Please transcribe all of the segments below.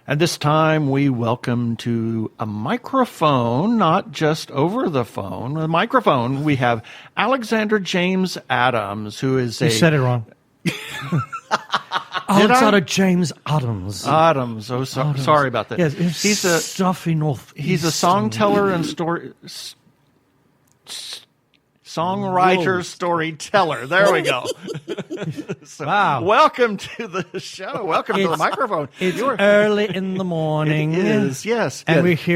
And this time we welcome to a microphone, not just over the phone, a microphone, we have Alexander James Adams, who is You said it wrong. Alexander James Adams. Adams. Oh, sorry about that. Yes, he's a stuffy north. He's a songteller and songwriter, storyteller. There we go. Wow. Welcome to the show. Welcome to the microphone. It's early in the morning. It is, yes. And yes.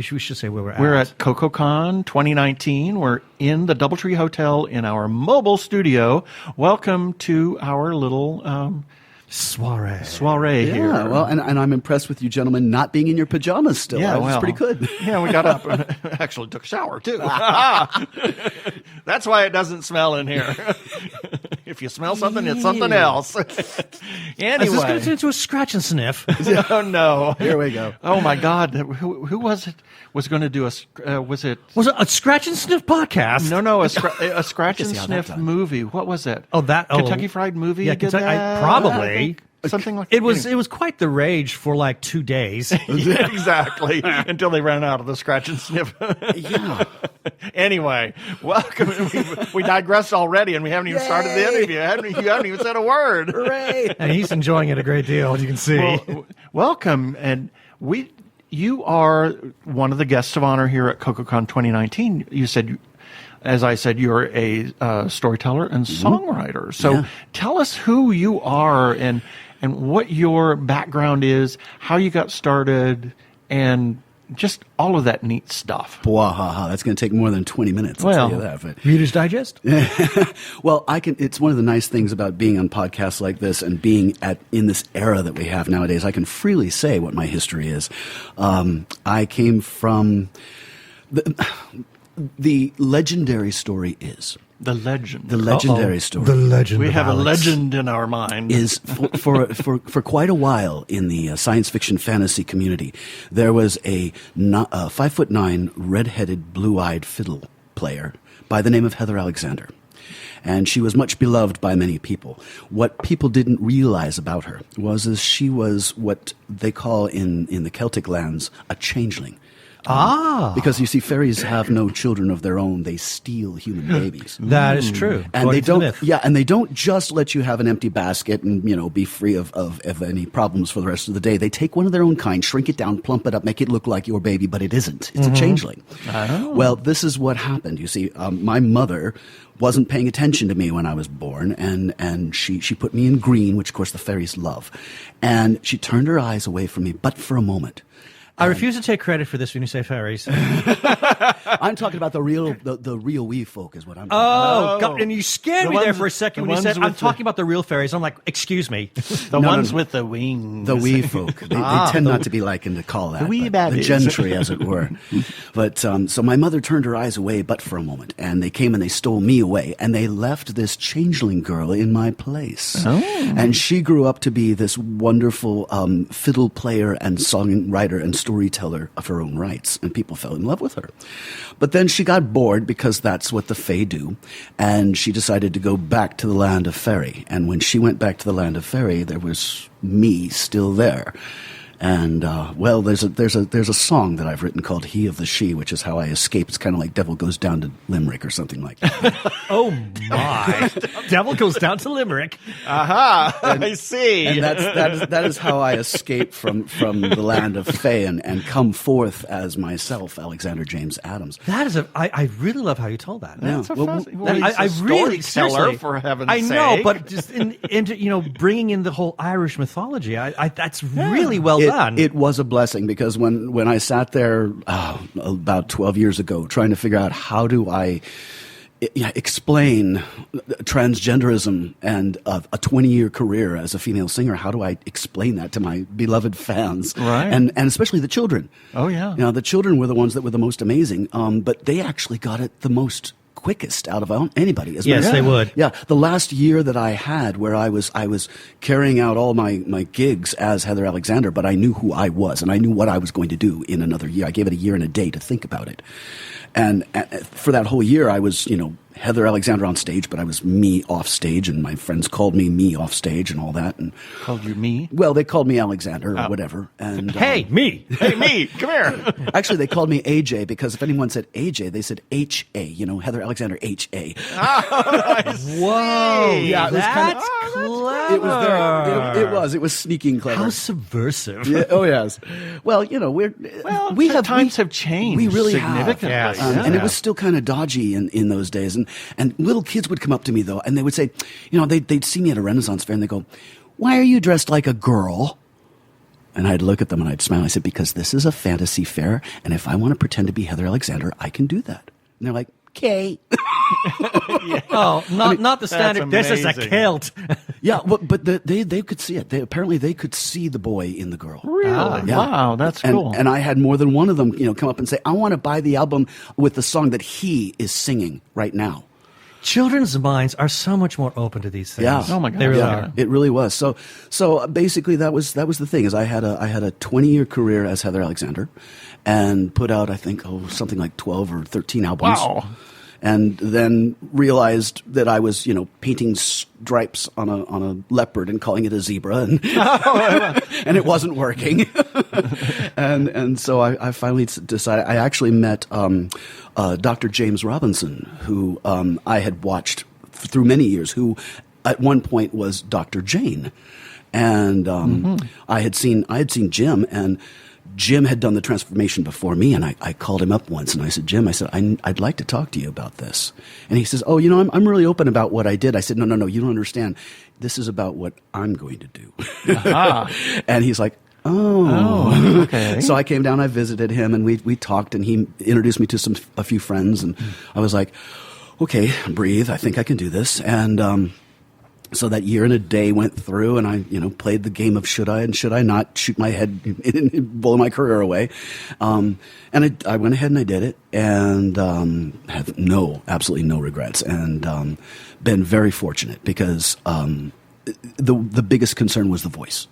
we should say where we're at. We're at CocoCon 2019. We're in the Doubletree Hotel in our mobile studio. Welcome to our little soiree here. Yeah, well, and I'm impressed with you gentlemen not being in your pajamas still. Yeah, That's pretty good. Yeah, we got up and actually took a shower, too. That's why it doesn't smell in here. If you smell something, it's something else. Anyway. Is this going to turn into a scratch and sniff? Oh, no. Here we go. Oh, my God. Who was it? Was going to do was it a scratch and sniff podcast? No, a scratch and sniff movie. What was it? Kentucky Fried Movie. Yeah, probably something like it was. It was quite the rage for like 2 days. Yeah, exactly, until they ran out of the scratch and sniff. Yeah. Anyway, welcome. We digressed already, and we haven't even started the interview. You haven't even said a word. Hooray! And he's enjoying it a great deal, as you can see. Well, welcome, and You are one of the guests of honor here at CocoCon 2019. You said, as I said, you're a storyteller and songwriter. So tell us who you are and what your background is, how you got started, and just all of that neat stuff. Bwahaha, that's going to take more than 20 minutes, I'll tell you that. But Reader's Digest? Well, it's one of the nice things about being on podcasts like this and being in this era that we have nowadays. I can freely say what my history is. I came from the legendary story is. The legend. The legendary story. The legend. We have Alex. a legend in our mind. Is for quite a while in the science fiction fantasy community, there was a 5'9", red-headed, blue-eyed fiddle player by the name of Heather Alexander. And she was much beloved by many people. What people didn't realize about her was she was what they call in the Celtic lands a changeling. Because you see, fairies have no children of their own; they steal human babies. That is true, and they don't. Yeah, and they don't just let you have an empty basket and be free of any problems for the rest of the day. They take one of their own kind, shrink it down, plump it up, make it look like your baby, but it isn't. It's a changeling. Oh. Well, this is what happened. You see, my mother wasn't paying attention to me when I was born, and she put me in green, which of course the fairies love, and she turned her eyes away from me, but for a moment. I refuse to take credit for this when you say fairies. I'm talking about the real wee folk is what I'm talking about. God, and you scared me there for a second when you said, I'm talking about the real fairies. I'm like, excuse me. The ones with the wings. The wee folk. They tend not to be likened to call that. The wee the gentry, as it were. But so my mother turned her eyes away but for a moment, and they came and they stole me away, and they left this changeling girl in my place. Oh. And she grew up to be this wonderful fiddle player and songwriter and storyteller of her own rights, and people fell in love with her. But then she got bored, because that's what the Fae do, and she decided to go back to the land of Fairy. And when she went back to the land of Fairy, there was me still there. And well, there's a song that I've written called "He of the She," which is how I escape. It's kind of like "Devil Goes Down to Limerick" or something like that. Oh my! Devil Goes Down to Limerick. Aha! I see. And that is how I escape from the land of Fae and come forth as myself, Alexander James Adams. That is I really love how you told that. Yeah. That's a Well, fascinating. I really Storyteller, for heaven's sake. I know, but just into bringing in the whole Irish mythology, that's really well done. It was a blessing, because when I sat there about 12 years ago trying to figure out how do I explain transgenderism and a 20-year career as a female singer, how do I explain that to my beloved fans? Right. And especially the children. Oh, yeah. The children were the ones that were the most amazing, but they actually got it the most quickest out of anybody. Yes, they would. Yeah, the last year that I had, where I was carrying out all my gigs as Heather Alexander, but I knew who I was, and I knew what I was going to do in another year. I gave it a year and a day to think about it. And for that whole year, I was, Heather Alexander on stage, but I was me off stage, and my friends called me off stage and all that. And Called you me? well, they called me Alexander or whatever. And Hey, me. Hey, me, come here. actually, they called me AJ because if anyone said AJ, they said HA. You know, Heather Alexander HA. Whoa. Yeah, it was kinda- that's clever. It was very. It was. It was sneaking clever. How subversive. Yeah, oh yes. Well, you know, Times have changed. We really have. significantly. Yes. And it was still kind of dodgy in those days. And little kids would come up to me, though, and they would say, you know, they'd see me at a Renaissance fair, and they go, "Why are you dressed like a girl?" And I'd look at them and I'd smile. I said, "Because this is a fantasy fair, and if I want to pretend to be Heather Alexander, I can do that." And they're like, "Okay." Oh, not the standard. This is a amazing. kilt. Yeah, but they could see it. Apparently they could see the boy in the girl. Really? Yeah. Wow, that's and, cool. And I had more than one of them, you know, come up and say, "I want to buy the album with the song that he is singing right now." Children's minds are so much more open to these things. Yeah. Oh my God. They really Yeah. are. It really was. So basically that was the thing is I had a 20-year career as Heather Alexander, and put out I think something like 12 or 13 albums. Wow. And then realized that I was, you know, painting stripes on a leopard and calling it a zebra, and and it wasn't working. and so I finally decided. I actually met Dr. James Robinson, who I had watched through many years, who at one point was Dr. Jane, and I had seen Jim, and Jim had done the transformation before me, and I called him up once, and I said, "Jim, I said, I'd like to talk to you about this." And he says, "Oh, you know, I'm really open about what I did." I said, No, you don't understand. This is about what I'm going to do." And he's like, Oh, okay. So I came down, I visited him, and we talked, and he introduced me to a few friends, and I was like, "Okay, breathe. I think I can do this." And so that year and a day went through, and I, you know, played the game of should I and should I not shoot my head and blow my career away. And I went ahead and I did it, and have absolutely no regrets, and been very fortunate because the biggest concern was the voice.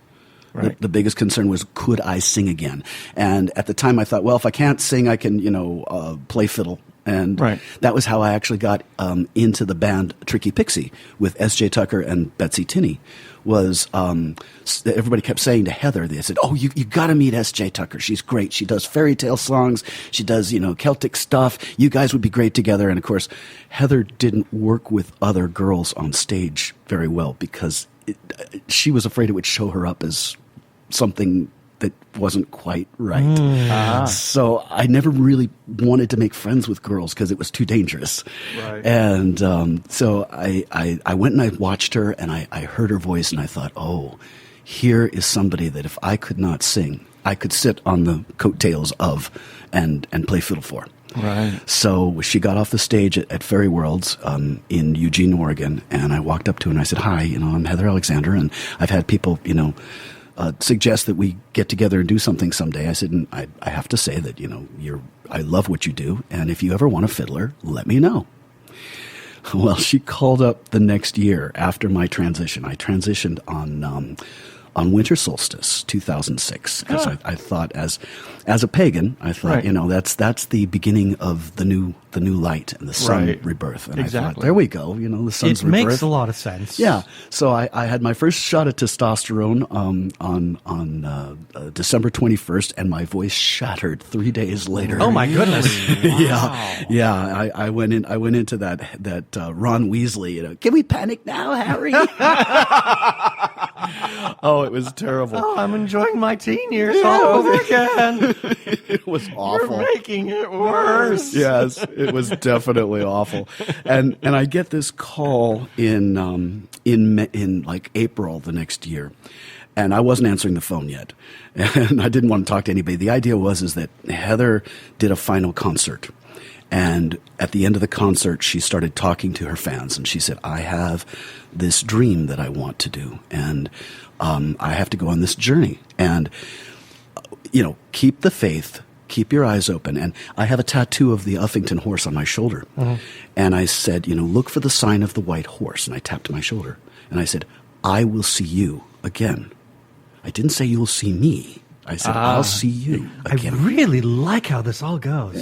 Right. The biggest concern was, could I sing again? And at the time I thought, well, if I can't sing, I can, you know, play fiddle. And Right. that was how I actually got into the band Tricky Pixie with S.J. Tucker and Betsy Tinney. Was everybody kept saying to Heather, they said, "Oh, you got to meet S.J. Tucker. She's great. She does fairy tale songs. She does, you know, Celtic stuff. You guys would be great together." And of course, Heather didn't work with other girls on stage very well because she was afraid it would show her up as something that wasn't quite right. So I never really wanted to make friends with girls because it was too dangerous. Right. And so I went and I watched her, and I heard her voice, and I thought, oh, here is somebody that if I could not sing, I could sit on the coattails of and play fiddle for. Right. So she got off the stage at Fairy Worlds in Eugene, Oregon, and I walked up to her and I said, "Hi, you know, I'm Heather Alexander, and I've had people, you know, suggest that we get together and do something someday." I said, "And I have to say that, you know, I love what you do, and if you ever want a fiddler, let me know." Well, she called up the next year after my transition. I transitioned on winter solstice 2006 because I thought as a pagan, I thought, Right. you know, that's the beginning of the new light and the sun Right. rebirth. And I Exactly. thought, there we go, you know, the sun's It rebirth. makes a lot of sense. Yeah. So I had my first shot of testosterone on December 21st, and my voice shattered 3 days later. Oh my goodness. Yeah. I went into that Ron Weasley, you know, "Can we panic now, Harry?" Oh, it was terrible. Oh, I'm enjoying my teen years all over again. It was awful. You're making it worse. Yes, it was definitely awful. And I get this call in like April the next year, and I wasn't answering the phone yet, and I didn't want to talk to anybody. The idea is that Heather did a final concert, and at the end of the concert, she started talking to her fans, and she said, "I have this dream that I want to do, and I have to go on this journey, and you know, keep the faith." Keep your eyes open. And I have a tattoo of the Uffington horse on my shoulder. And I said, you know, look for the sign of the white horse. And I tapped my shoulder. And I said, "I will see you again." I didn't say you'll see me. I said, I'll see you I again. really like how this all goes.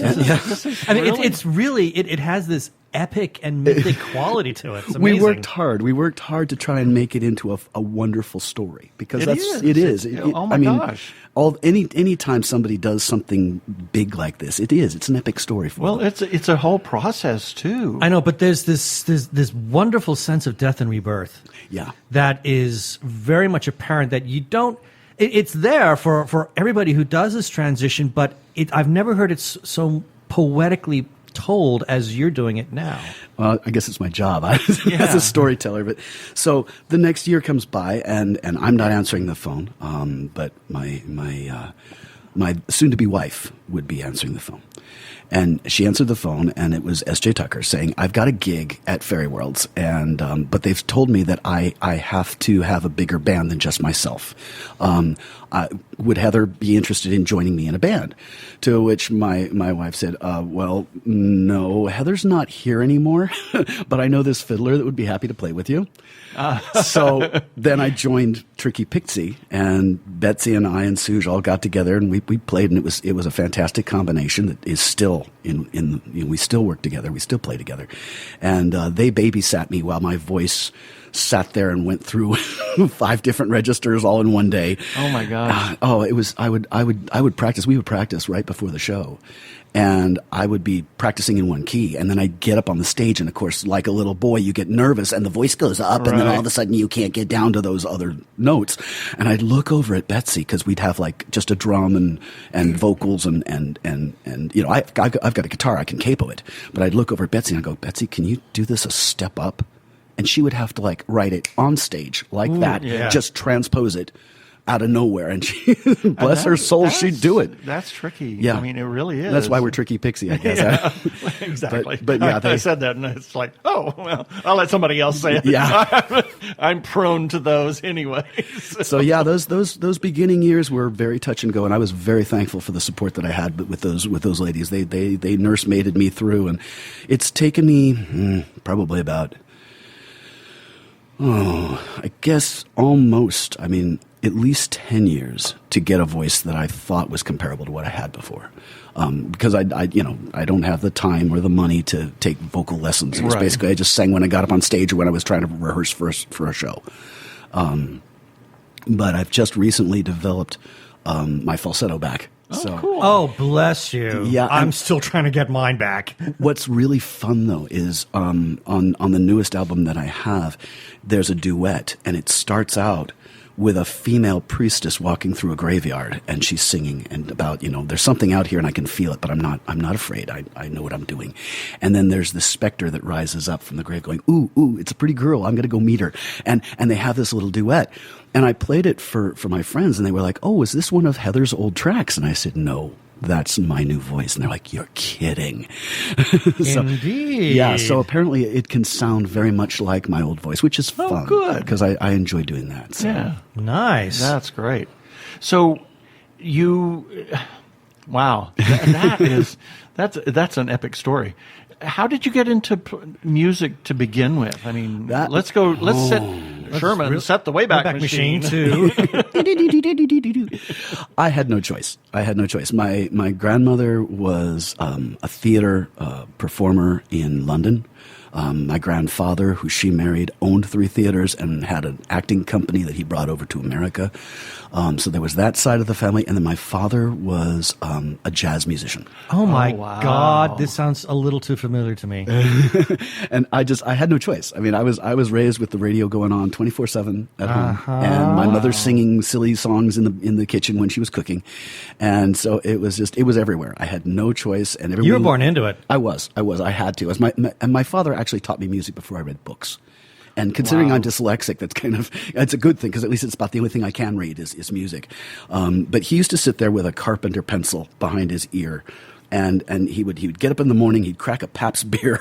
I mean, it's really it has this epic and mythic quality to it. It's amazing. We worked hard. We worked hard to try and make it into a wonderful story because It is. Oh my gosh. Any time somebody does something big like this, it's an epic story for Well, them. it's a whole process too. I know, but there's this wonderful sense of death and rebirth. Yeah. That is very much apparent that you don't. It's there for everybody who does this transition, but I've never heard it so poetically told as you're doing it now. Well, I guess it's my job as a storyteller. But so the next year comes by, and I'm not answering the phone, but my soon-to-be wife would be answering the phone. And she answered the phone, and it was S.J. Tucker saying, I've got a gig at Fairy Worlds, and but they've told me that I have to have a bigger band than just myself. Would Heather be interested in joining me in a band? To which my wife said, well, no, Heather's not here anymore, but I know this fiddler that would be happy to play with you. So then I joined Tricky Pixie, and Betsy and I and Suge all got together, and we played, and it was a fantastic combination that is still we still work together, we still play together, and they babysat me while my voice sat there and went through 5 different registers all in one day. Oh my gosh! It was. I would practice. We would practice right before the show, and I would be practicing in one key, and then I'd get up on the stage, and of course, like a little boy, you get nervous, and the voice goes up, and then all of a sudden you can't get down to those other notes, and I'd look over at Betsy because we'd have like just a drum and vocals and you know I've got a guitar, I can capo it, but I'd look over at Betsy and I'd go, Betsy, can you do this a step up? And she would have to like write it on stage like that, just transpose it out of nowhere. And she, bless her soul, she'd do it. That's tricky. Yeah. I mean, it really is. That's why we're Tricky Pixie, I guess. Yeah, exactly. But yeah, I said that, and it's like, oh, well, I'll let somebody else say it. Yeah. I'm prone to those anyway. So yeah, those beginning years were very touch and go, and I was very thankful for the support that I had with those ladies. They nursemaided me through, and it's taken me probably about, I guess almost, at least 10 years to get a voice that I thought was comparable to what I had before. Because I don't have the time or the money to take vocal lessons. It was basically, I just sang when I got up on stage or when I was trying to rehearse for a show. But I've just recently developed my falsetto back. So, cool. Oh, bless you. Yeah, I'm still trying to get mine back. What's really fun, though, is on the newest album that I have, there's a duet, and it starts out with a female priestess walking through a graveyard, and she's singing and about, there's something out here and I can feel it, but I'm not afraid. I know what I'm doing. And then there's this specter that rises up from the grave going, ooh, it's a pretty girl. I'm going to go meet her. And they have this little duet. And I played it for my friends, and they were like, oh, is this one of Heather's old tracks? And I said, no, that's my new voice. And they're like, you're kidding. So, Indeed. yeah, so apparently it can sound very much like my old voice, which is fun. Good. Because I enjoy doing that. So. Yeah. Nice. That's great. So wow, that's an epic story. How did you get into music to begin with? I mean, let's set the Wayback Machine too. I had no choice. My grandmother was a theater performer in London. My grandfather, who she married, owned 3 theaters and had an acting company that he brought over to America. So there was that side of the family. And then my father was a jazz musician. Oh, my wow. God. This sounds a little too familiar to me. And I had no choice. I mean, I was raised with the radio going on 24/7 at home, and my mother singing silly songs in the kitchen when she was cooking. And so it was everywhere. I had no choice. And everyone, You were born into it. I was. I had to. And my father actually taught me music before I read books. And considering I'm dyslexic, it's a good thing, because at least it's about the only thing I can read is music. But he used to sit there with a carpenter pencil behind his ear. And he would get up in the morning, he'd crack a Pabst beer.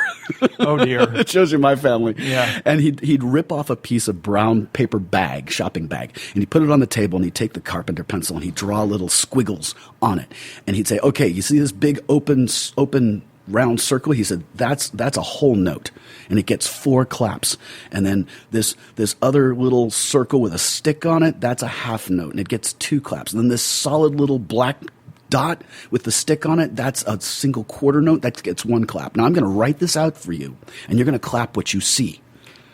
Oh dear. It shows you my family. Yeah. And he'd rip off a piece of brown paper shopping bag, and he'd put it on the table, and he'd take the carpenter pencil and he'd draw little squiggles on it. And he'd say, okay, you see this big open round circle. He said, that's a whole note, and it gets 4 claps. And then this other little circle with a stick on it, that's a half note, and it gets 2 claps. And then this solid little black dot with the stick on it, that's a single quarter note, that gets 1 clap. Now I'm going to write this out for you, and you're going to clap what you see.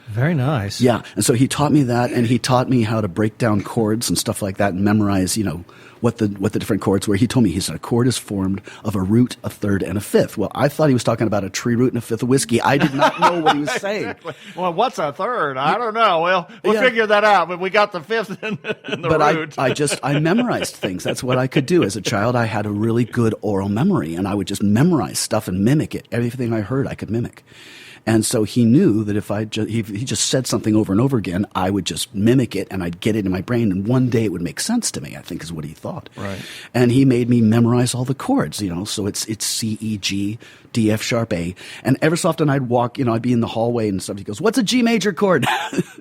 Very nice. Yeah, and so he taught me that, and he taught me how to break down chords and stuff like that, and memorize, what the different chords were. He told me, he said, a chord is formed of a root, a third, and a fifth. Well, I thought he was talking about a tree root and a fifth of whiskey. I did not know what he was saying. Exactly. Well, what's a third? I don't know. Well, we'll figure that out. But we got the fifth in the root. But I memorized things. That's what I could do. As a child, I had a really good oral memory, and I would just memorize stuff and mimic it. Everything I heard, I could mimic. And so he knew that if he just said something over and over again, I would just mimic it and I'd get it in my brain, and one day it would make sense to me, I think is what he thought. Right. And he made me memorize all the chords, so it's C, E, G, D, F sharp, A. And every so often I'd walk, I'd be in the hallway and stuff. He goes, "What's a G major chord?"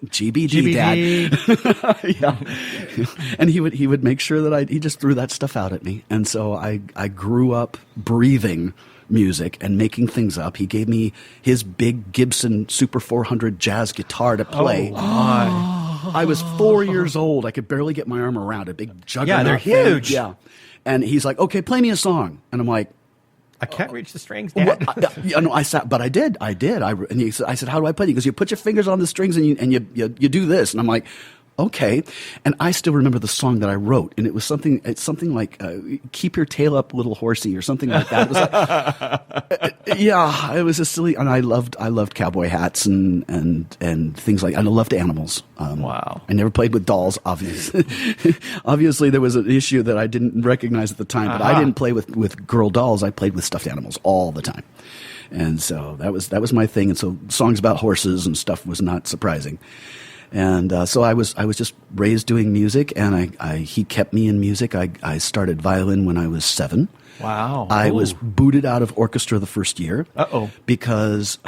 GBG, Dad. Yeah. And he would make sure that he just threw that stuff out at me. And so I grew up breathing music and making things up. He gave me his big Gibson Super 400 jazz guitar to play. Oh, my. I was 4 years old. I could barely get my arm around it. Big juggernaut. Yeah, they're thing. huge. Yeah. And he's like, "Okay, play me a song." And I'm like, I can't reach the strings, Dad. I sat, but I did. And I said, "How do I play?" He goes, "You put your fingers on the strings and you do this." And I'm like, "Okay." And I still remember the song that I wrote, and it's something like "Keep Your Tail Up, Little Horsey" or something like that. It was like, yeah, it was a silly, and I loved cowboy hats and things like. And I loved animals. Wow. I never played with dolls, obviously. Obviously, there was an issue that I didn't recognize at the time, but I didn't play with girl dolls. I played with stuffed animals all the time. And so that was my thing. And so songs about horses and stuff was not surprising. And so I was just raised doing music, and he kept me in music. I started violin when I was 7. Wow. I was booted out of orchestra the first year. Uh-oh. Because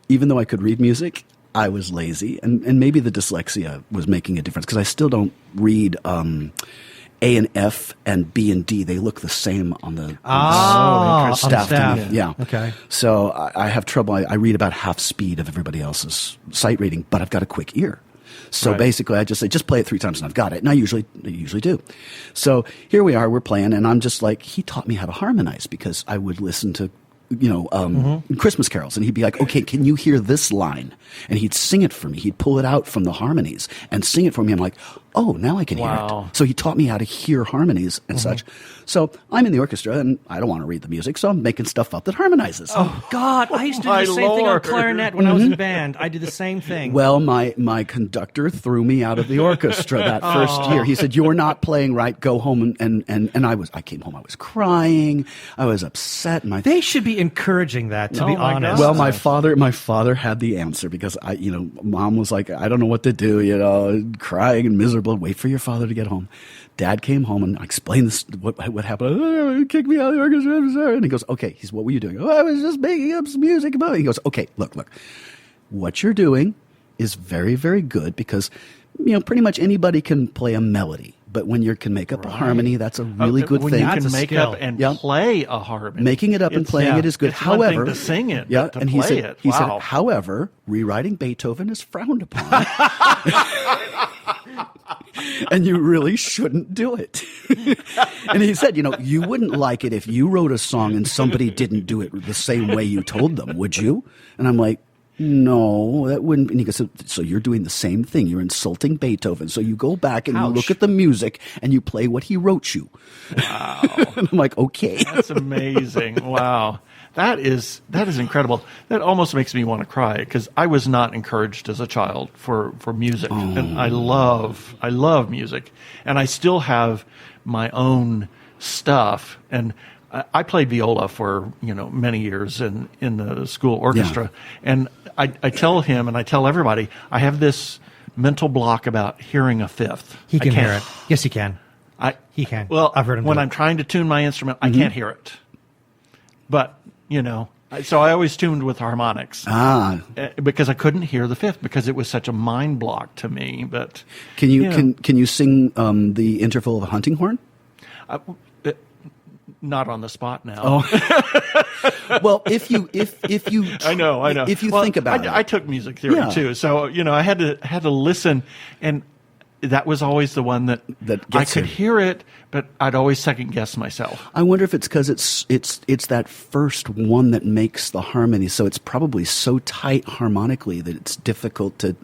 even though I could read music, I was lazy, and maybe the dyslexia was making a difference, because I still don't read A and F and B and D. They look the same on the staff. Yeah. Okay. So I have trouble. I read about half speed of everybody else's sight reading, but I've got a quick ear. So basically, I just say, just play it 3 times and I've got it. And I usually do. So here we are, we're playing, and I'm just like, he taught me how to harmonize, because I would listen to Christmas carols, and he'd be like, "Okay, can you hear this line?" And he'd sing it for me. He'd pull it out from the harmonies and sing it for me. I'm like, "Oh, now I can hear it." So he taught me how to hear harmonies and such. So I'm in the orchestra, and I don't want to read the music, so I'm making stuff up that harmonizes. Oh, God. I used to do My the same thing on Lord. clarinet when I was in band. I did the same thing. Well, my conductor threw me out of the orchestra that first year. He said, "You're not playing right. Go home." And I came home. I was crying. I was upset. They should be encouraging that, to be my honest. Well, my father had the answer, because Mom was like, "I don't know what to do, crying and miserable. Wait for your father to get home." Dad came home, and I explained this, what happened. "Oh, he kicked me out of the orchestra." And he goes, "Okay." What were you doing? "Oh, I was just making up some music about it." He goes, "Okay, look. What you're doing is very, very good, because, pretty much anybody can play a melody. But when you can make up a harmony, that's a really good when thing." you That's can a make skill. up and Yeah. play a harmony. Making it up and playing it is good. It's one However, thing to sing it, yeah, but to and play he said, it. he said, Wow. "However, rewriting Beethoven is frowned upon, and you really shouldn't do it." And he said, "You wouldn't like it if you wrote a song and somebody didn't do it the same way you told them, would you?" And I'm like, "No, that wouldn't." And he goes, "So you're doing the same thing. You're insulting Beethoven. So you go back and you look at the music and you play what he wrote you." Wow. And I'm like, "Okay." That's amazing. Wow. That is incredible. That almost makes me want to cry, because I was not encouraged as a child for music. And I love music. And I still have my own stuff. And I played viola for, many years in the school orchestra. Yeah. And I tell him, and I tell everybody, I have this mental block about hearing a fifth. He can I can't- hear it. Yes, he can. He can. Well, I've heard him when do it. I'm trying to tune my instrument, I can't hear it. But, so I always tuned with harmonics. Because I couldn't hear the fifth, because it was such a mind block to me. But Can you sing the interval of a hunting horn? not on the spot now. Well, if you I know. if you Well, think about I it, took music theory Yeah. too, so I had to listen, and that was always the one that I gets could you. hear it, but I'd always second guess myself. I wonder if it's because it's that first one that makes the harmony. So it's probably so tight harmonically that it's difficult to.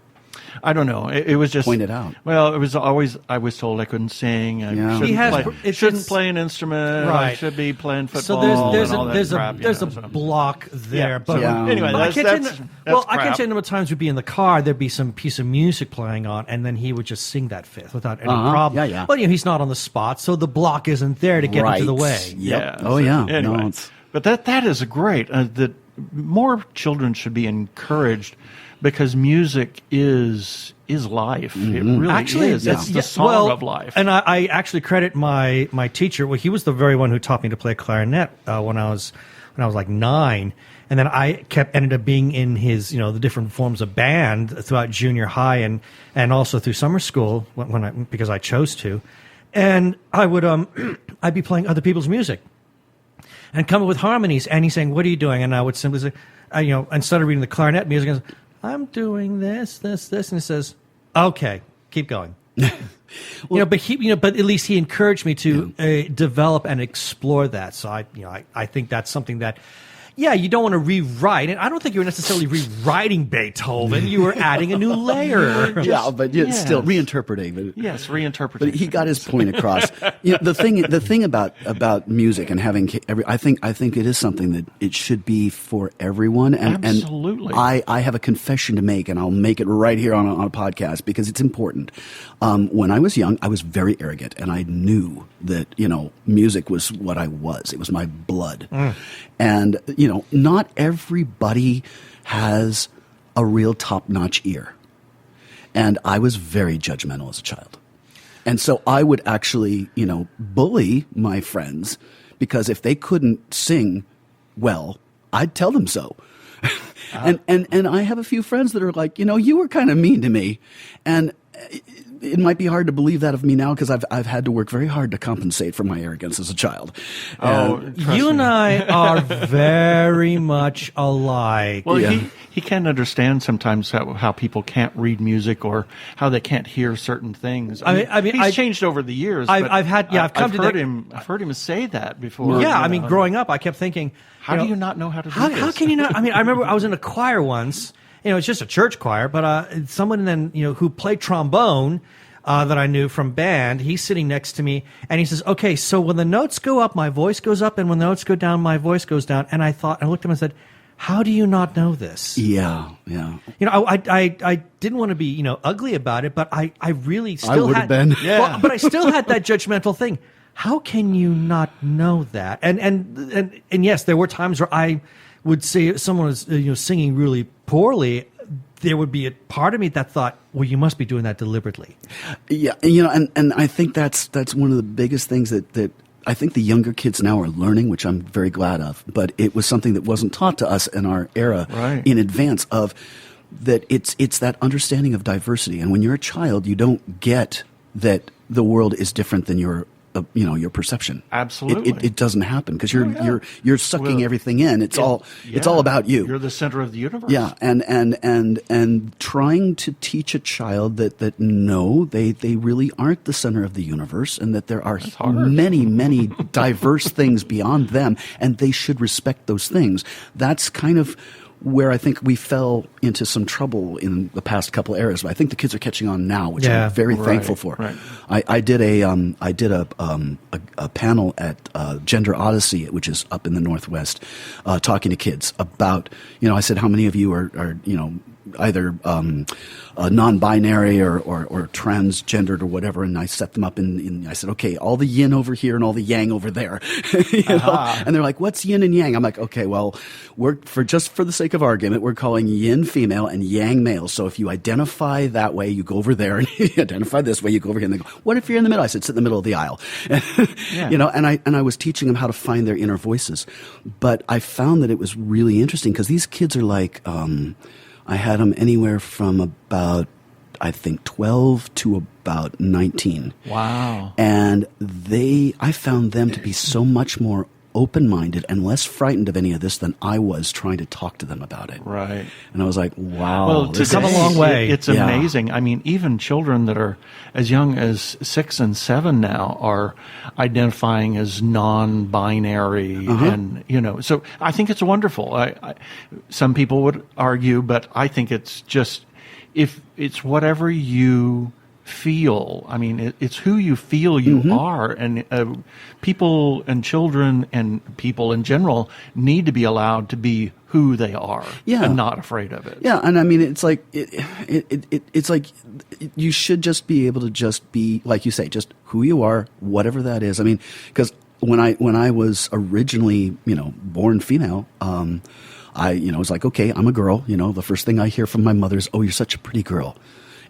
I don't know. It was just Point it out. Well, it was always I was told I couldn't sing. I Yeah. shouldn't, He has- play, it's- shouldn't play an instrument. I Right. should be playing So football. there's and all that there's crap, a there's a so. block there, Yeah, but so Yeah. anyway, Well, I that's can't tell you- that's well, I crap. can't tell you the number of times we'd be in the car. There'd be some piece of music playing on, and then he would just sing that fifth without any problem. Yeah, yeah. But he's not on the spot, so the block isn't there to get into the way. Yep. Yeah. Oh yeah. Anyway, No, it's, but that is great. That more children should be encouraged because music is life. It really Actually, is. It's the song well, of life. And I actually credit my teacher. Well, he was the very one who taught me to play clarinet when I was like 9. And then I ended up being in his, the different forms of band throughout junior high and also through summer school because I chose to. And I would, I'd be playing other people's music and come up with harmonies. And he's saying, "What are you doing?" And I would simply say, instead of reading the clarinet music, I was, "I'm doing this, this, this." And he says, "Okay, keep going." But at least he encouraged me to develop and explore that. So I think that's something that, you don't want to rewrite. And I don't think you were necessarily rewriting Beethoven. You were adding a new layer. yeah, but it's yes. still reinterpreting. But, yes, but reinterpretation. he got his point across. The thing about music and having I think it is something that it should be for everyone. And Absolutely. I have a confession to make, and I'll make it right here on a podcast because it's important. When I was young, I was very arrogant, and I knew that music was what I was. It was my blood, and not everybody has a real top-notch ear. And I was very judgmental as a child. And so I would actually, bully my friends because if they couldn't sing well, I'd tell them so. And I have a few friends that are like, you were kind of mean to me. And it might be hard to believe that of me now because I've had to work very hard to compensate for my arrogance as a child. You and I are very much alike. Well, Yeah. he can understand sometimes how people can't read music or how they can't hear certain things. I mean, he's changed over the years. I've but come to heard that- him. I've heard him say that before. Yeah, I mean, growing up, I kept thinking, how do you not know how to do how, this? how can you not? I mean, I remember I was in a choir once. It's just a church choir, but someone then who played trombone that I knew from band. He's sitting next to me, and he says, "Okay, so when the notes go up, my voice goes up, and when the notes go down, my voice goes down." And I looked at him and said, "How do you not know this?" Yeah. I didn't want to be ugly about it, but I really still would had have been. Yeah. Well, but I still had that judgmental thing. How can you not know that? And yes, there were times where I would say if someone was singing really poorly, there would be a part of me that thought, well, you must be doing that deliberately. Yeah, and I think that's one of the biggest things that I think the younger kids now are learning, which I'm very glad of. But it was something that wasn't taught to us in our era Right. in advance of that. It's that understanding of diversity, and when you're a child, you don't get that the world is different than your perception. Absolutely. it doesn't happen because you're sucking Well, everything in. It's all about you. You're the center of the universe. Yeah, and trying to teach a child that no, they really aren't the center of the universe, and that there are hard. many diverse things beyond them, and they should respect those things. That's kind of where I think we fell into some trouble in the past couple eras. But I think the kids are catching on now, which Yeah. I'm very Right, thankful for. right. I did a panel at Gender Odyssey, which is up in the Northwest, talking to kids about, I said, how many of you are either non-binary or transgendered or whatever, and I set them up in I said, okay, all the yin over here and all the yang over there, and they're like, what's yin and yang? I'm like, okay, well, for the sake of argument, we're calling yin female and yang male. So if you identify that way, you go over there, and you identify this way, you go over here. And they go, what if you're in the middle? I said, sit in the middle of the aisle. Yeah. And I was teaching them how to find their inner voices, but I found that it was really interesting because these kids are like, I had them anywhere from about I think 12 to about 19. Wow. And I found them to be so much more open-minded and less frightened of any of this than I was trying to talk to them about it. Right. And I was like, wow. Well, this come a is- long way. It's Yeah. amazing. I mean, even children that are as young as 6 and 7 now are identifying as non-binary, and so I think it's wonderful. Some people would argue, but I think it's just if it's whatever you feel. I mean, it's who you feel you are, and people and children and people in general need to be allowed to be who they are, and not afraid of it. Yeah, and I mean, it's like it's like you should just be able to just be, like you say, just who you are, whatever that is. I mean, because when I was originally, born female, I was like, okay, I'm a girl. The first thing I hear from my mother is, "Oh, you're such a pretty girl,"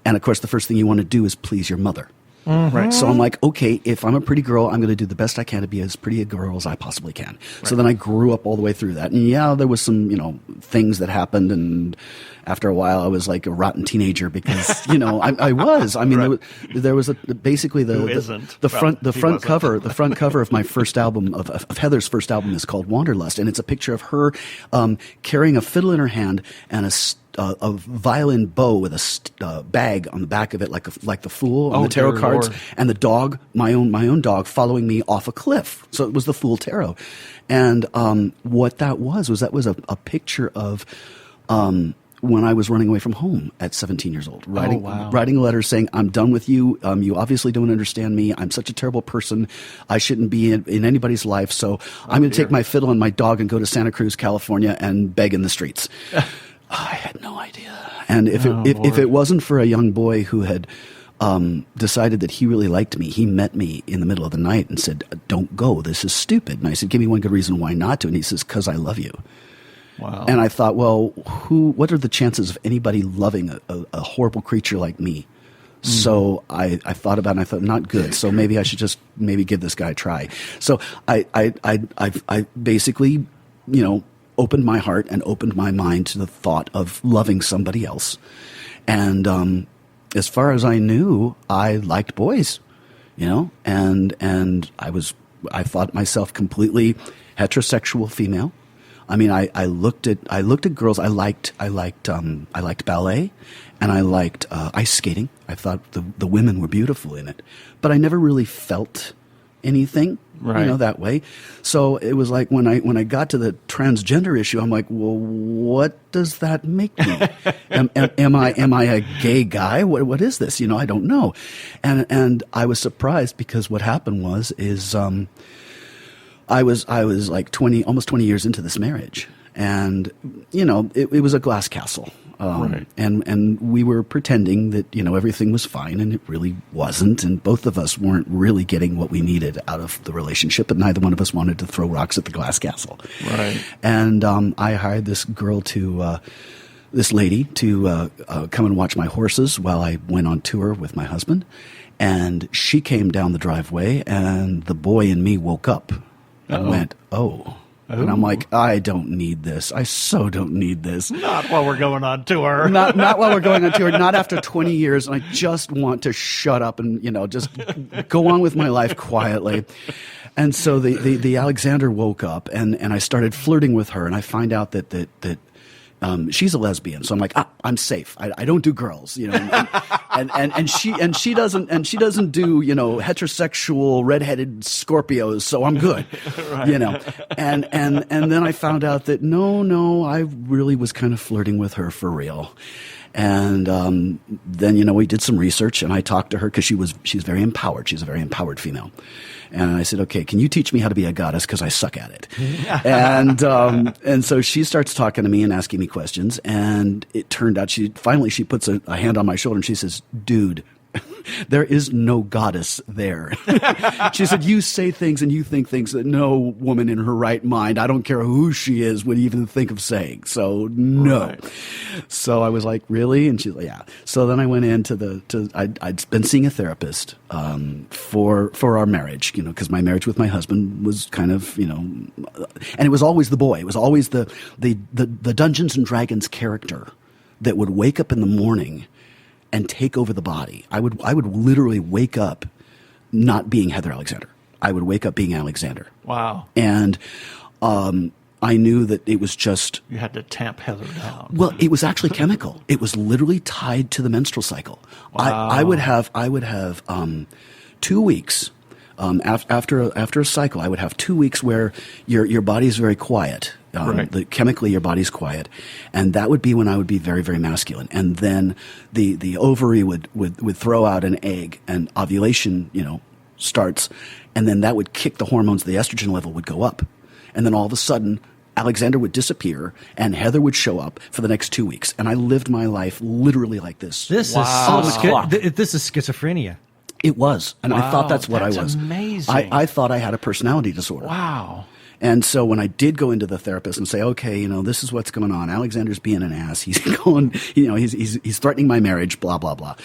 and of course, the first thing you want to do is please your mother. Right. So I'm like, okay, if I'm a pretty girl, I'm going to do the best I can to be as pretty a girl as I possibly can. Right. So then I grew up all the way through that. And yeah, there was some, things that happened. And after a while, I was like a rotten teenager because, I was. I mean, Right. there was basically Who isn't? the Well, front he wasn't. cover, the front cover of my first album, of Heather's first album is called Wanderlust. And it's a picture of her carrying a fiddle in her hand and a violin bow with a bag on the back of it, like the Fool on Oh, the tarot dear cards, Lord. and the dog, my own dog, following me off a cliff. So it was the Fool tarot, and what that was a picture of when I was running away from home at 17 years old, writing a letter saying, "I'm done with you. You obviously don't understand me. I'm such a terrible person. I shouldn't be in anybody's life. So I'm going to take my fiddle and my dog and go to Santa Cruz, California, and beg in the streets." I had no idea. And if it wasn't for a young boy who had decided that he really liked me, he met me in the middle of the night and said, "Don't go. This is stupid." And I said, "Give me one good reason why not to." And he says, "'Cause I love you." Wow. And I thought, well, what are the chances of anybody loving a horrible creature like me? So I thought about it, and I thought, not good. So maybe I should just give this guy a try. So I basically, opened my heart and opened my mind to the thought of loving somebody else. And as far as I knew, I liked boys, and I thought myself completely heterosexual female. I mean, I looked at girls. I liked ballet, and I liked ice skating. I thought the women were beautiful in it, but I never really felt anything, that way. So it was like when I got to the transgender issue, I'm like, well, what does that make me? am I a gay guy? What is this? I don't know. And I was surprised because what happened was I was like almost 20 years into this marriage, and it was a glass castle. Right. And we were pretending that, everything was fine, and it really wasn't. And both of us weren't really getting what we needed out of the relationship, but neither one of us wanted to throw rocks at the glass castle. Right. And I hired this lady to come and watch my horses while I went on tour with my husband. And she came down the driveway, and the boy in me woke up and went, oh. And I'm like, I don't need this. I so don't need this. Not while we're going on tour. Not while we're going on tour. Not after 20 years. And I just want to shut up and, just go on with my life quietly. And so the Alexander woke up, and I started flirting with her. And I find out that she's a lesbian, so I'm like, I'm safe. I don't do girls, and she doesn't do heterosexual redheaded Scorpios, so I'm good, right. And then I found out that no, I really was kind of flirting with her for real. And then we did some research, and I talked to her because she's very empowered. She's a very empowered female. And I said, okay, can you teach me how to be a goddess? Because I suck at it. And so she starts talking to me and asking me questions. And it turned out she puts a hand on my shoulder and she says, dude, there is no goddess there. She said, you say things and you think things that no woman in her right mind, I don't care who she is, would even think of saying. So no. Right. So I was like, really? And she's like, yeah. So then I went into I'd been seeing a therapist for our marriage, because my marriage with my husband was kind of, and it was always the boy. It was always the Dungeons and Dragons character that would wake up in the morning and take over the body. I would literally wake up not being Heather Alexander. I would wake up being Alexander. Wow. And I knew that it was just, You had to tamp Heather down. well, it was actually chemical. It was literally tied to the menstrual cycle. Wow. I would have 2 weeks after a cycle. I would have 2 weeks where your body's very quiet. Right. Chemically, your body's quiet, and that would be when I would be very, very masculine. And then the ovary would throw out an egg, and ovulation, starts, and then that would kick the hormones. The estrogen level would go up, and then all of a sudden, Alexander would disappear, and Heather would show up for the next 2 weeks. And I lived my life literally like this. This Wow. is so this is schizophrenia. It was, and I thought that's what I that's was. amazing. I thought I had a personality disorder. Wow. And so when I did go into the therapist and say, okay, this is what's going on. Alexander's being an ass. He's going, he's threatening my marriage, blah, blah, blah.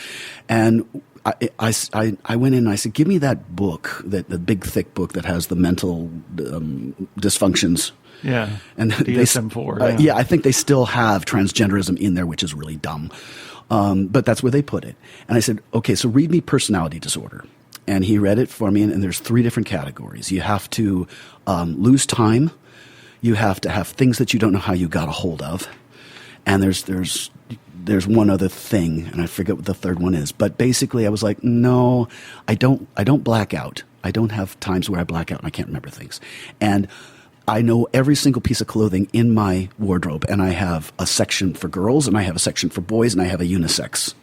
And I went in and I said, give me that book, the big thick book that has the mental dysfunctions. Yeah. And DSM-4. yeah, I think they still have transgenderism in there, which is really dumb. But that's where they put it. And I said, okay, so read me personality disorder. And he read it for me, and there's 3 different categories. You have to lose time. You have to have things that you don't know how you got a hold of. And there's one other thing, and I forget what the third one is. But basically, I was like, no, I don't black out. I don't have times where I black out and I can't remember things. And I know every single piece of clothing in my wardrobe, and I have a section for girls, and I have a section for boys, and I have a unisex.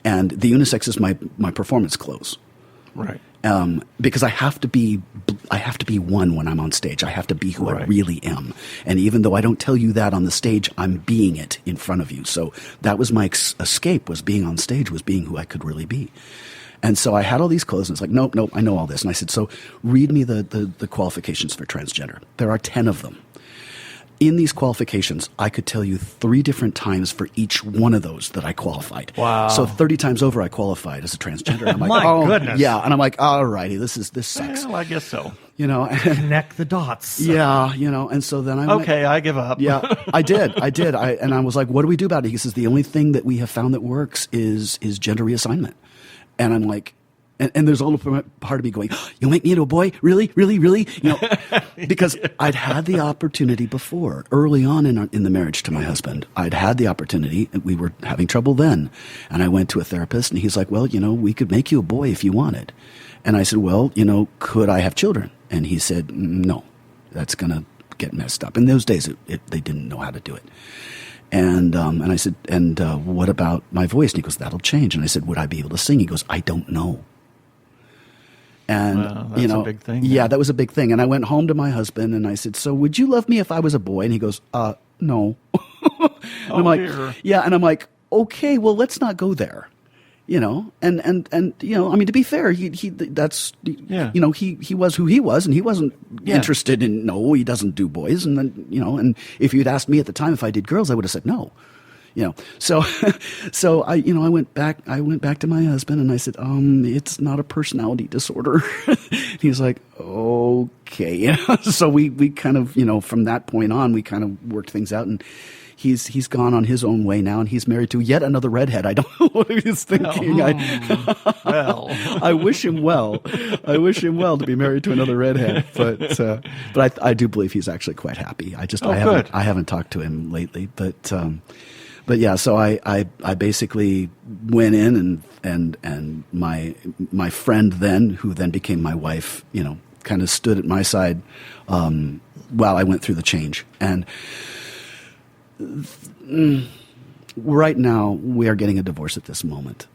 And the unisex is my performance clothes. Right. Because I have to be one when I'm on stage. I have to be who I Right. really am. And even though I don't tell you that on the stage, I'm being it in front of you. So that was my escape, was being on stage, was being who I could really be. And so I had all these clothes, and it's like, nope, I know all this. And I said, so read me the qualifications for transgender. There are 10 of them. In these qualifications, I could tell you 3 different times for each one of those that I qualified. Wow. So 30 times over, I qualified as a transgender. And I'm like, My goodness. Yeah. And I'm like, all righty, this sucks. Well, I guess so. Connect the dots. Yeah, and so then I went, Okay, I give up. yeah, I did. And I was like, what do we do about it? He says, the only thing that we have found that works is gender reassignment. And I'm like, and there's a little part of me going, you'll make me into a boy? Really? Really? Really? Because I'd had the opportunity before, early on in the marriage to my husband. I'd had the opportunity, and we were having trouble then. And I went to a therapist, and he's like, well, we could make you a boy if you wanted. And I said, well, could I have children? And he said, no, that's going to get messed up. In those days, they didn't know how to do it. And I said, what about my voice? And he goes, that'll change. And I said, would I be able to sing? He goes, I don't know. And, Wow, that's a big thing. Yeah, that was a big thing. And I went home to my husband and I said, so would you love me if I was a boy? And he goes, no. And I'm like, dear. yeah. And I'm like, okay, well, let's not go there. And I mean, to be fair, he was who he was, and he wasn't interested in, no, he doesn't do boys. And then, and if you'd asked me at the time if I did girls, I would have said no. So I went back to my husband and I said, it's not a personality disorder. He's like, okay. So we kind of, from that point on, we kind of worked things out, and he's gone on his own way now, and he's married to yet another redhead. I don't know what he's thinking. Well. I wish him well. I wish him well to be married to another redhead. But I do believe he's actually quite happy. Good. I haven't talked to him lately, but yeah, so I basically went in and my friend then, who then became my wife, kind of stood at my side while I went through the change. And right now we are getting a divorce at this moment.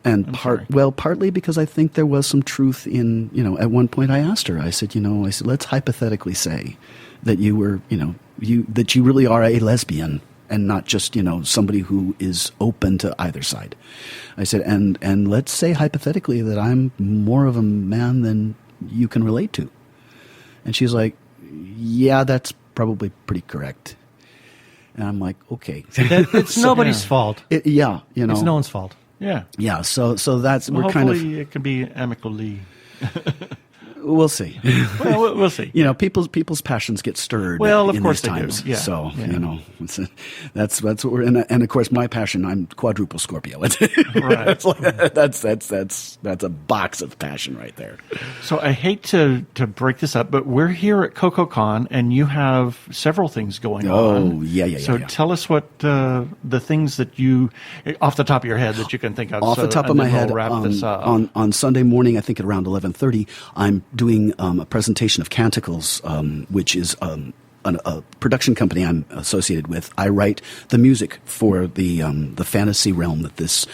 And partly because I think there was some truth in, at one point I asked her, I said, let's hypothetically say that you were, that you really are a lesbian, and not just, somebody who is open to either side. I said, and let's say hypothetically that I'm more of a man than you can relate to. And she's like, yeah, that's probably pretty correct. And I'm like, okay. It's nobody's fault. It's no one's fault. Yeah. Yeah, so that's, Well, we're kind of... hopefully it can be amicably. We'll see. Well, we'll see. You know, people's passions get stirred. Well, of in course these they do. times. Yeah. So Yeah. you know, that's what we're in. And of course, my passion. I'm quadruple Scorpio. Right. that's a box of passion right there. So I hate to break this up, but we're here at CocoCon, and you have several things going on. Oh, yeah. So tell us what the things that you, off the top of your head, that you can think of. Off the top of and my then we'll head, wrap this up. on Sunday morning, I think at around 11:30, I'm doing a presentation of Canticles, which is a production company I'm associated with. I write the music for the fantasy realm that this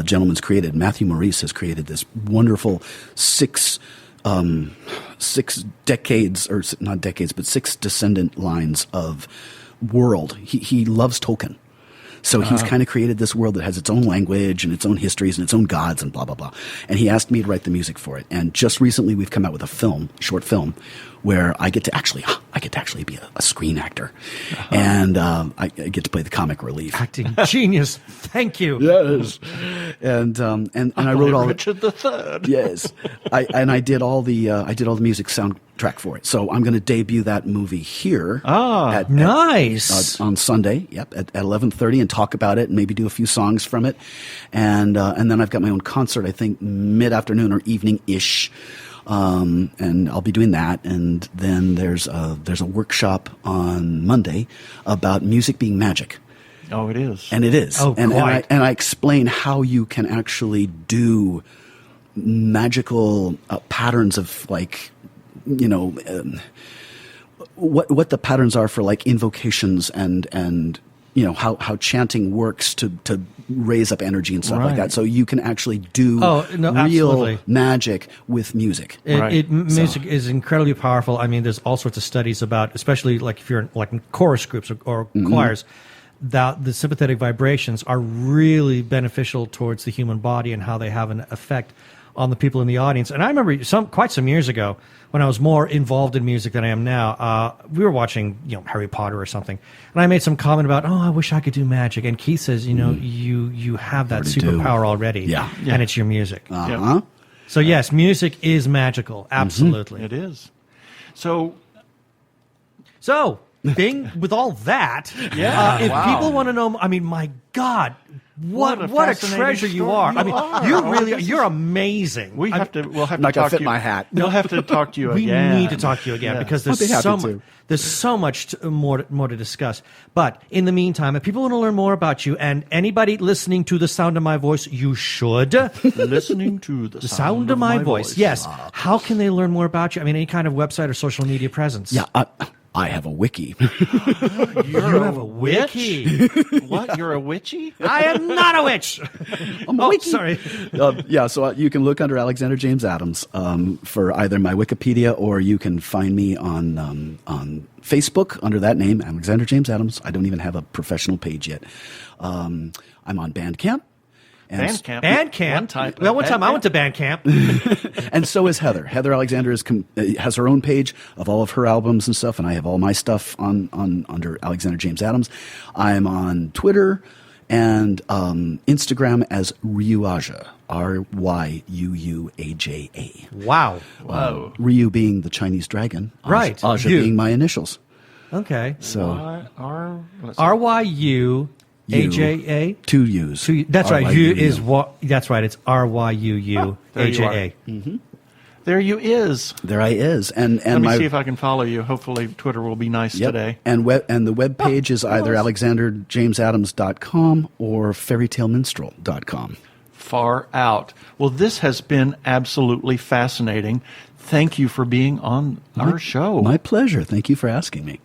gentleman's created. Matthew Maurice has created this wonderful six decades, or not decades, but six descendant lines of world. He loves Tolkien. So he's kind of created this world that has its own language and its own histories and its own gods and blah, blah, blah. And he asked me to write the music for it. And just recently we've come out with a short film, where I get to actually be a screen actor. And I get to play the comic relief. Acting genius. Thank you. Yes. And I wrote all Richard III. Yes. I did all the music soundtrack for it. So I'm going to debut that movie here. Nice. On Sunday, at 11:30, and talk about it, and maybe do a few songs from it, and then I've got my own concert. I think mid-afternoon or evening-ish, and I'll be doing that. And then there's a workshop on Monday about music being magic. Oh, it is. And it is. Oh, and quite. I explain how you can actually do magical patterns of, like, you know, what the patterns are for, like, invocations and you know how chanting works to raise up energy and stuff like Right. that. So you can actually do Oh, no, real absolutely. magic with music. Right. Music is incredibly powerful. I mean, there's all sorts of studies about, especially like if you're in, like in chorus groups or choirs, that the sympathetic vibrations are really beneficial towards the human body and how they have an effect on the people in the audience. And I remember quite some years ago, when I was more involved in music than I am now, we were watching, Harry Potter or something, and I made some comment about, I wish I could do magic. And Keith says, you have that Already do. superpower already, Yeah. and it's your music. Uh-huh. So yes, music is magical, absolutely. It is. So So, Bing, with all that, if people want to know, I mean, my God, what a fascinating treasure you story. are! You I mean, are. you're amazing. we'll have to Not gonna talk fit to you. my hat. We'll have to talk to you We again. need to talk to you again Yeah. because I'll be happy to. there's so much more to discuss. But in the meantime, if people want to learn more about you, and anybody listening to the sound of my voice, you should. listening to the Sound of my voice. Yes. How can they learn more about you? I mean, any kind of website or social media presence. Yeah, I have a wiki. You have a wiki. What? You're a witchy? I am not a witch. Sorry. So you can look under Alexander James Adams for either my Wikipedia, or you can find me on Facebook under that name, Alexander James Adams. I don't even have a professional page yet. I'm on Bandcamp. Bandcamp. Bandcamp. One time I went to Bandcamp. And so is Heather. Heather Alexander has her own page of all of her albums and stuff, and I have all my stuff on under Alexander James Adams. I'm on Twitter and Instagram as Ryuaja, Ryuuaja. Wow. Whoa. Ryu being the Chinese dragon, Right. Aja You. being my initials. Okay. So RYUAJA. two U's. That's right. RYUU. U is what. That's right. It's RYUUAJA. There you is. There I is, and Let me my see if I can follow you. Hopefully, Twitter will be nice Yep. today. And the web page is either alexanderjamesadams.com or fairytaleminstrel.com. Far out. Well, this has been absolutely fascinating. Thank you for being on our show. My pleasure. Thank you for asking me.